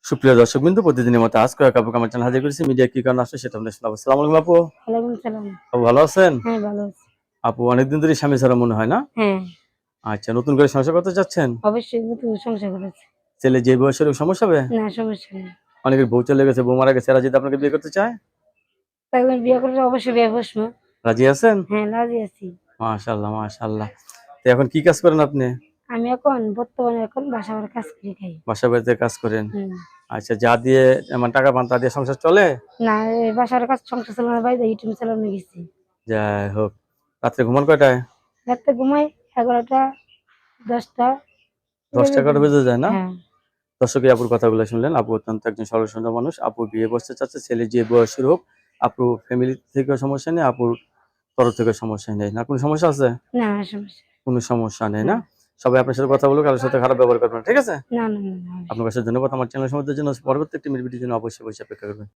সুপ্রিয় দর্শকবৃন্দ, প্রতিদিনের মতো আজকে আপুকে আমার চ্যানেল হাজির করেছি। মিডিয়া কি কারণে আসলে সেটা আমরা শোনাবো। আসসালামু আলাইকুম আপু। ওয়ালাইকুম সালাম। আপু ভালো আছেন? হ্যাঁ, ভালো আছি। আপু অনেকদিন ধরে স্বামী ছাড়া মনে হয় না? হ্যাঁ, আচ্ছা, নতুন করে সংসার করতে চাচ্ছেন? অবশ্যই নতুন সংসার করেছি। ছেলে যে বয়সের সমস্যা হবে? না, সমস্যা নেই। অনেকের বউ চলে গেছে, বউ মারা গেছে, এরা যদি আপনাকে বিয়ে করতে চায়? তাহলে বিয়ে করলে অবশ্যই বিয়ে বসবো। রাজি আছেন? হ্যাঁ, রাজি আছি। মাশাআল্লাহ মাশাআল্লাহ। তো এখন কি কাজ করেন আপনি? আমি বর্তমানে বাসা বাড়ির কাজ করে খাই। বাসা বাড়িতে কাজ করেন? হুম। আচ্ছা, যা দিয়ে মানে টাকা পান তা দিয়ে সংসার চলে? না, এই বাসা বাড়ির কাজ সংসার চালানোর বাইরে ইউটিউব চালানো গেছি। যাই হোক। রাত্রে ঘুমান কয়টায়? রাতে ঘুমাই 11টা 10টা 10টা-11টা বেজে যায় না? হ্যাঁ। দর্শক, এই আপুর কথাগুলো শুনলেন। আপু অত্যন্ত একজন সরল সুন্দর মানুষ। আপু বিয়ে বসতে চাচ্ছে, ছেলে যে বয়সের হোক। আপুর ফ্যামিলি থেকে সমস্যা নেই, আপুর তরফ থেকে সমস্যা নেই। না কোনো সমস্যা আছে? না, সমস্যা কোনো সমস্যা নেই না। না? সবাই আপনার সাথে কথা বলুক, কারোর সাথে খারাপ ব্যবহার করবেন না। ঠিক আছে? না, না, না, না। আপনার কাছে ধন্যবাদ। আমার চ্যানেল সম্বন্ধে জন্য পরবর্তী একটি ভিডিওর জন্য অবশ্যই অপেক্ষা করবেন।